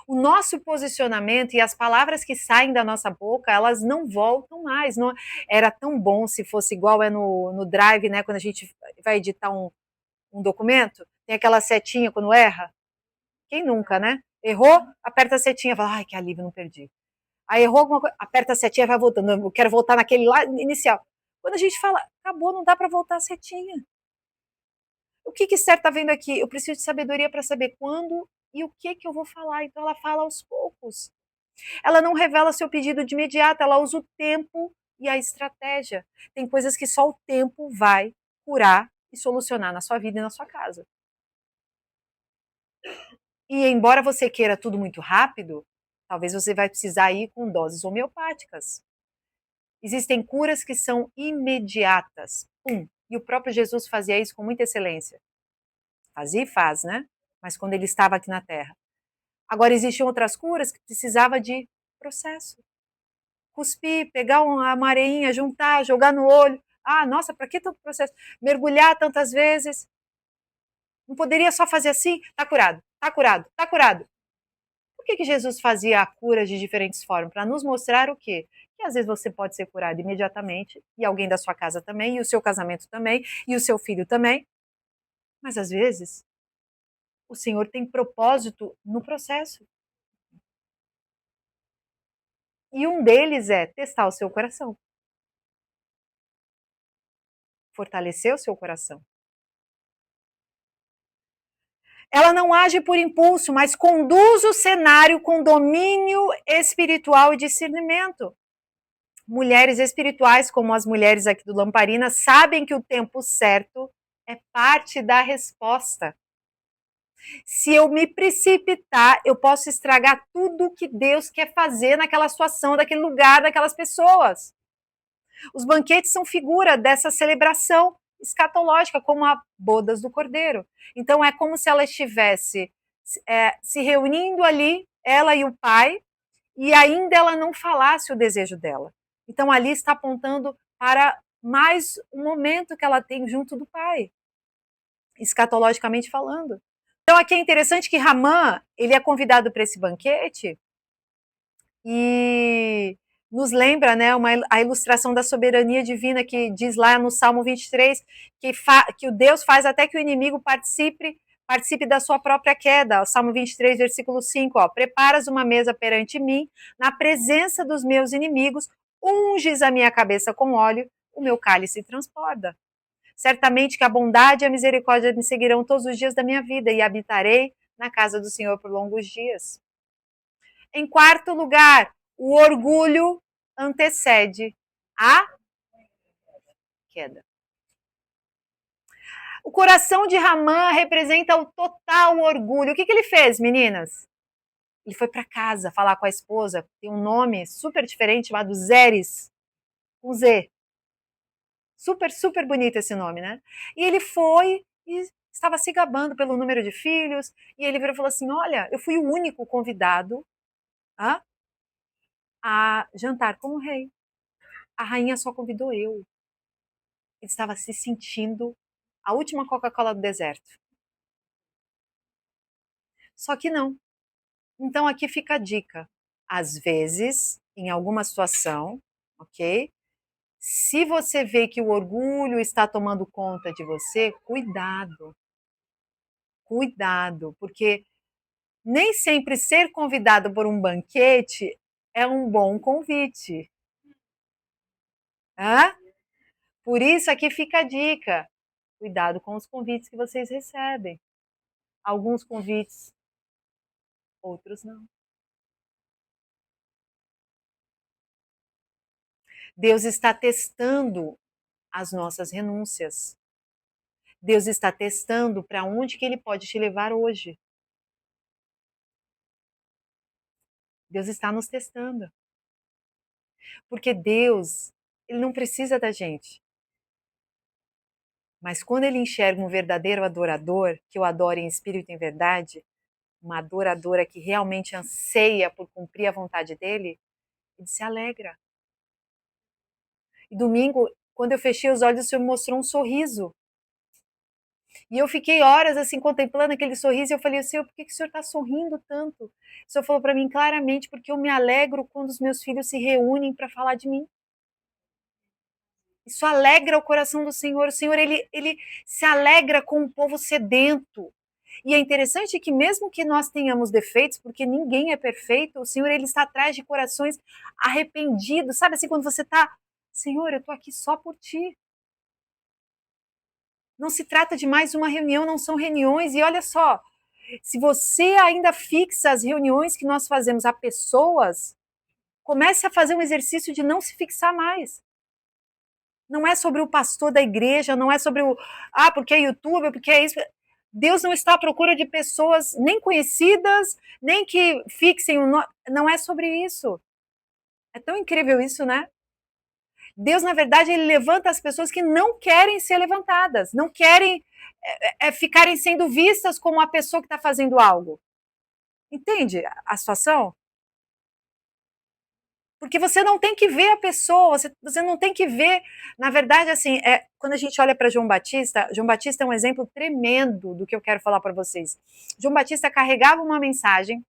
Speaker 1: O nosso posicionamento e as palavras que saem da nossa boca, elas não voltam mais. Não, era tão bom se fosse igual é no Drive, né? Quando a gente vai editar um documento, tem aquela setinha quando erra. Quem nunca, né? Errou, aperta a setinha, fala, ai, que alívio, não perdi. Aí errou alguma coisa, aperta a setinha, vai voltando. Eu quero voltar naquele lá inicial. Quando a gente fala, acabou, não dá para voltar a setinha. O que Esther está vendo aqui? Eu preciso de sabedoria para saber quando e o que eu vou falar. Então ela fala aos poucos. Ela não revela seu pedido de imediato, ela usa o tempo e a estratégia. Tem coisas que só o tempo vai curar e solucionar na sua vida e na sua casa. E embora você queira tudo muito rápido, talvez você vai precisar ir com doses homeopáticas. Existem curas que são imediatas. E o próprio Jesus fazia isso com muita excelência. Fazia e faz, né? Mas quando ele estava aqui na Terra. Agora, existiam outras curas que precisava de processo. Cuspir, pegar uma areinha, juntar, jogar no olho. Ah, nossa, para que tanto processo? Mergulhar tantas vezes. Não poderia só fazer assim? Tá curado, tá curado, tá curado. Por que Jesus fazia a cura de diferentes formas? Para nos mostrar o quê? Que às vezes você pode ser curado imediatamente, e alguém da sua casa também, e o seu casamento também, e o seu filho também. Mas às vezes, o Senhor tem propósito no processo. E um deles é testar o seu coração. Fortalecer o seu coração. Ela não age por impulso, mas conduz o cenário com domínio espiritual e discernimento. Mulheres espirituais, como as mulheres aqui do Lamparina, sabem que o tempo certo é parte da resposta. Se eu me precipitar, eu posso estragar tudo que Deus quer fazer naquela situação, daquele lugar, daquelas pessoas. Os banquetes são figura dessa celebração escatológica, como a bodas do Cordeiro. Então é como se ela estivesse se reunindo ali, ela e o pai, e ainda ela não falasse o desejo dela. Então ali está apontando para mais um momento que ela tem junto do pai, escatologicamente falando. Então aqui é interessante que Ramã, ele é convidado para esse banquete e nos lembra, né, a ilustração da soberania divina que diz lá no Salmo 23 que o Deus faz até que o inimigo participe da sua própria queda. O Salmo 23, versículo 5, ó, preparas uma mesa perante mim, na presença dos meus inimigos, unges a minha cabeça com óleo, o meu cálice transborda. Certamente que a bondade e a misericórdia me seguirão todos os dias da minha vida e habitarei na casa do Senhor por longos dias. Em quarto lugar, o orgulho antecede a queda. O coração de Ramã representa o total orgulho. O que ele fez, meninas? Ele foi para casa falar com a esposa, tem um nome super diferente chamado Zeres, com Z. Super, super bonito esse nome, né? E ele foi e estava se gabando pelo número de filhos, e ele virou e falou assim: olha, eu fui o único convidado a jantar com o rei. A rainha só convidou eu. Ele estava se sentindo a última Coca-Cola do deserto. Só que não. Então aqui fica a dica. Às vezes, em alguma situação, ok? Se você vê que o orgulho está tomando conta de você, cuidado. Cuidado, porque nem sempre ser convidado por um banquete é um bom convite. Hã? Por isso aqui fica a dica. Cuidado com os convites que vocês recebem. Alguns convites, outros não. Deus está testando as nossas renúncias. Deus está testando para onde que Ele pode te levar hoje. Deus está nos testando. Porque Deus, Ele não precisa da gente. Mas quando Ele enxerga um verdadeiro adorador, que o adora em espírito e em verdade, uma adoradora que realmente anseia por cumprir a vontade dEle, Ele se alegra. E domingo, quando eu fechei os olhos, o Senhor me mostrou um sorriso. E eu fiquei horas assim contemplando aquele sorriso e eu falei, Senhor, por que o Senhor está sorrindo tanto? O Senhor falou para mim claramente, porque eu me alegro quando os meus filhos se reúnem para falar de mim. Isso alegra o coração do Senhor. O Senhor, ele se alegra com o povo sedento. E é interessante que mesmo que nós tenhamos defeitos, porque ninguém é perfeito, o Senhor, ele está atrás de corações arrependidos. Sabe assim, quando você está, Senhor, eu estou aqui só por Ti. Não se trata de mais uma reunião, não são reuniões. E olha só, se você ainda fixa as reuniões que nós fazemos a pessoas, comece a fazer um exercício de não se fixar mais. Não é sobre o pastor da igreja, não é sobre porque é youtuber, porque é isso. Deus não está à procura de pessoas nem conhecidas, nem que fixem o nome. Não é sobre isso. É tão incrível isso, né? Deus, na verdade, ele levanta as pessoas que não querem ser levantadas, não querem ficarem sendo vistas como a pessoa que está fazendo algo. Entende a situação? Porque você não tem que ver a pessoa, você não tem que ver. Na verdade, assim, quando a gente olha para João Batista é um exemplo tremendo do que eu quero falar para vocês. João Batista carregava uma mensagem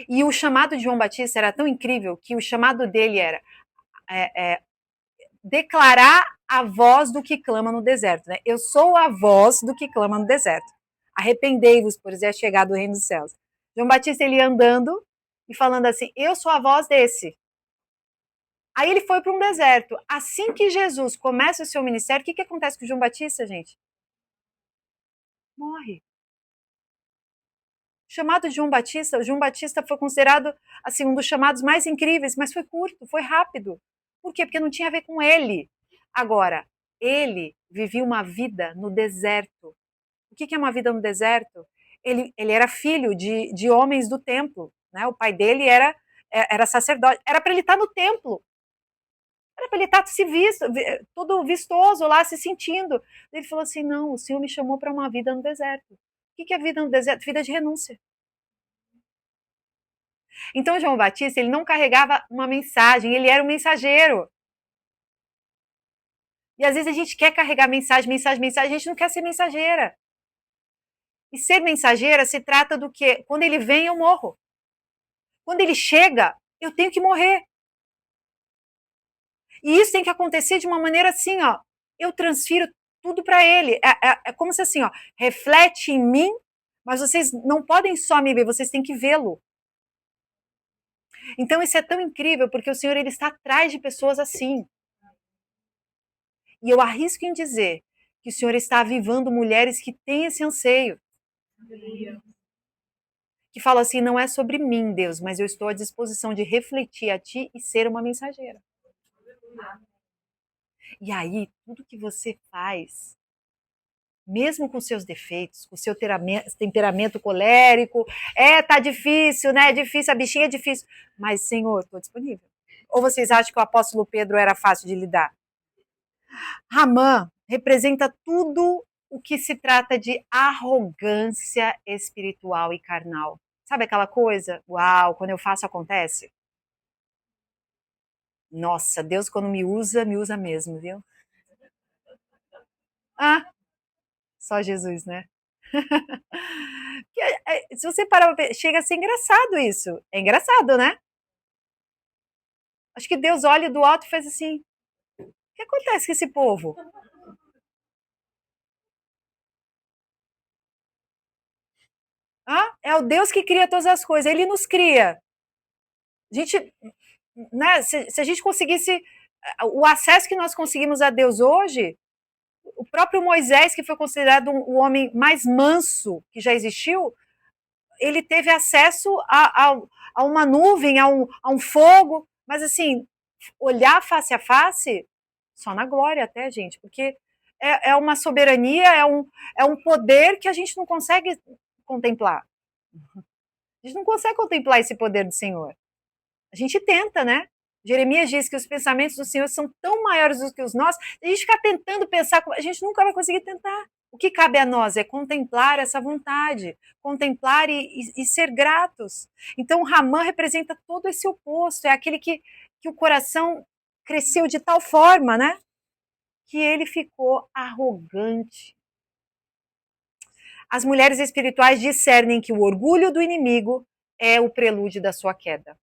Speaker 1: e o chamado de João Batista era tão incrível que o chamado dele era declarar a voz do que clama no deserto. Né? Eu sou a voz do que clama no deserto. Arrependei-vos, por é chegado o reino dos céus. João Batista, ele andando e falando assim, eu sou a voz desse. Aí ele foi para um deserto. Assim que Jesus começa o seu ministério, o que acontece com João Batista, gente? Morre. O chamado de João Batista foi considerado assim, um dos chamados mais incríveis, mas foi curto, foi rápido. Por quê? Porque não tinha a ver com ele. Agora, ele vivia uma vida no deserto. O que é uma vida no deserto? Ele era filho de homens do templo. Né? O pai dele era sacerdote. Era para ele estar no templo. Era para ele estar se visto, todo vistoso lá, se sentindo. Ele falou assim: não, o Senhor me chamou para uma vida no deserto. O que é vida no deserto? Vida de renúncia. Então, João Batista, ele não carregava uma mensagem, ele era um mensageiro. E às vezes a gente quer carregar mensagem, a gente não quer ser mensageira. E ser mensageira se trata do quê? Quando ele vem, eu morro. Quando ele chega, eu tenho que morrer. E isso tem que acontecer de uma maneira assim, ó. Eu transfiro tudo para ele. É como se assim, ó, reflete em mim, mas vocês não podem só me ver, vocês têm que vê-lo. Então isso é tão incrível, porque o Senhor ele está atrás de pessoas assim. E eu arrisco em dizer que o Senhor está avivando mulheres que têm esse anseio. Que falam assim, não é sobre mim, Deus, mas eu estou à disposição de refletir a Ti e ser uma mensageira. E aí, tudo que você faz, mesmo com seus defeitos, com seu temperamento colérico, tá difícil, né? É difícil, a bichinha é difícil. Mas, Senhor, estou disponível. Ou vocês acham que o apóstolo Pedro era fácil de lidar? Ramã representa tudo o que se trata de arrogância espiritual e carnal. Sabe aquela coisa? Uau, quando eu faço acontece? Nossa, Deus quando me usa mesmo, viu? Ah, só Jesus, né? Se você parar pra ver, chega a ser engraçado isso. É engraçado, né? Acho que Deus olha do alto e faz assim: o que acontece com esse povo? Ah, é o Deus que cria todas as coisas, ele nos cria. A gente, né, se a gente conseguisse o acesso que nós conseguimos a Deus hoje, o próprio Moisés, que foi considerado o homem mais manso que já existiu, ele teve acesso a uma nuvem, a um fogo, mas assim, olhar face a face, só na glória até, gente, porque é uma soberania, é um poder que a gente não consegue contemplar. A gente não consegue contemplar esse poder do Senhor. A gente tenta, né? Jeremias diz que os pensamentos do Senhor são tão maiores do que os nossos, a gente ficar tentando pensar, a gente nunca vai conseguir tentar. O que cabe a nós é contemplar essa vontade, contemplar e ser gratos. Então, Ramã representa todo esse oposto, é aquele que o coração cresceu de tal forma, né? Que ele ficou arrogante. As mulheres espirituais discernem que o orgulho do inimigo é o prelúdio da sua queda.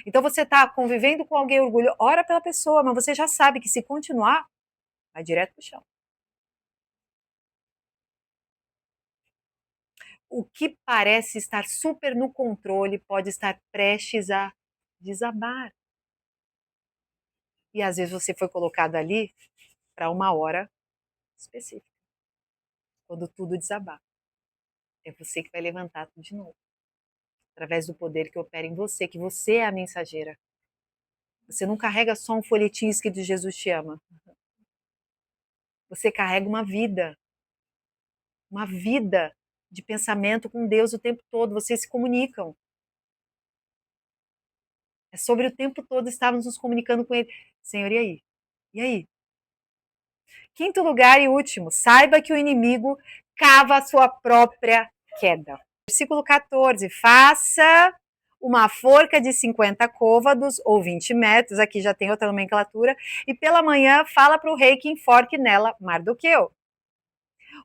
Speaker 1: Então você está convivendo com alguém orgulho, ora pela pessoa, mas você já sabe que se continuar, vai direto pro chão. O que parece estar super no controle pode estar prestes a desabar. E às vezes você foi colocado ali para uma hora específica. Quando tudo desabar. É você que vai levantar tudo de novo. Através do poder que opera em você, que você é a mensageira. Você não carrega só um folhetim escrito de Jesus te ama. Você carrega uma vida. Uma vida de pensamento com Deus o tempo todo. Vocês se comunicam. É sobre o tempo todo estávamos nos comunicando com Ele. Senhor, e aí? E aí? Quinto lugar e último, saiba que o inimigo cava a sua própria queda. Versículo 14, faça uma forca de 50 côvados ou 20 metros, aqui já tem outra nomenclatura, e pela manhã fala para o rei que enforque nela Mardoqueu.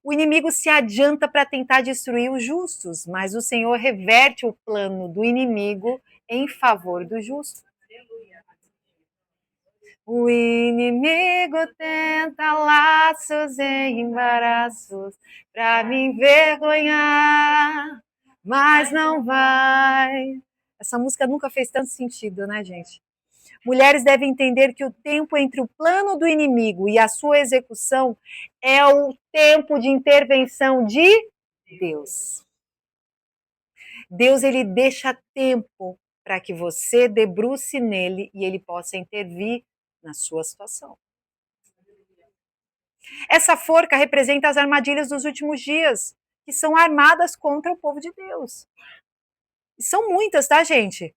Speaker 1: O inimigo se adianta para tentar destruir os justos, mas o Senhor reverte o plano do inimigo em favor do justo. O inimigo tenta laços e embaraços para me envergonhar, mas não vai. Essa música nunca fez tanto sentido, né, gente? Mulheres devem entender que o tempo entre o plano do inimigo e a sua execução é o tempo de intervenção de Deus. Deus ele deixa tempo para que você debruce nele e ele possa intervir na sua situação. Essa forca representa as armadilhas dos últimos dias, que são armadas contra o povo de Deus. E são muitas, tá, gente?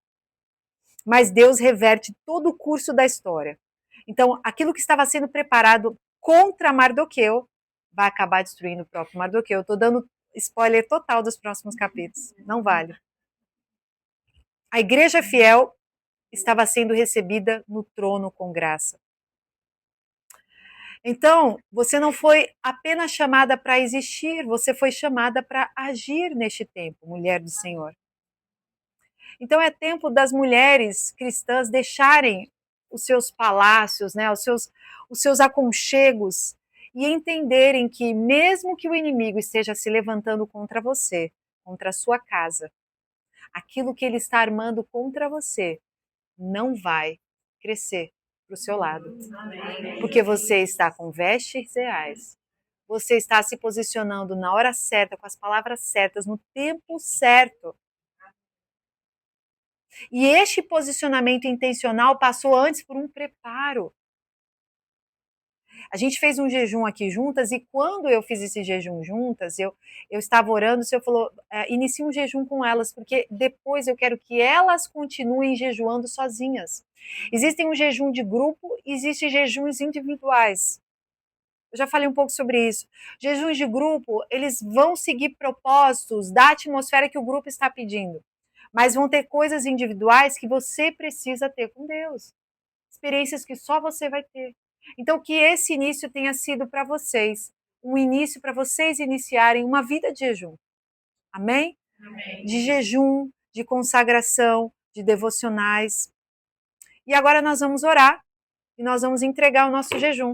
Speaker 1: Mas Deus reverte todo o curso da história. Então, aquilo que estava sendo preparado contra Mardoqueu vai acabar destruindo o próprio Mardoqueu. Eu tô dando spoiler total dos próximos capítulos. Não vale. A igreja fiel estava sendo recebida no trono com graça. Então, você não foi apenas chamada para existir, você foi chamada para agir neste tempo, mulher do Senhor. Então é tempo das mulheres cristãs deixarem os seus palácios, né, os seus aconchegos e entenderem que mesmo que o inimigo esteja se levantando contra você, contra a sua casa, aquilo que ele está armando contra você não vai crescer para o seu lado. Porque você está com vestes reais. Você está se posicionando na hora certa, com as palavras certas, no tempo certo. E este posicionamento intencional passou antes por um preparo. A gente fez um jejum aqui juntas e quando eu fiz esse jejum juntas, eu estava orando, o Senhor falou, inicie um jejum com elas, porque depois eu quero que elas continuem jejuando sozinhas. Existem um jejum de grupo, existem jejuns individuais. Eu já falei um pouco sobre isso. Jejuns de grupo, eles vão seguir propósitos da atmosfera que o grupo está pedindo. Mas vão ter coisas individuais que você precisa ter com Deus. Experiências que só você vai ter. Então, que esse início tenha sido para vocês. Um início para vocês iniciarem uma vida de jejum. Amém?
Speaker 2: Amém.
Speaker 1: De jejum, de consagração, de devocionais. E agora nós vamos orar e nós vamos entregar o nosso jejum.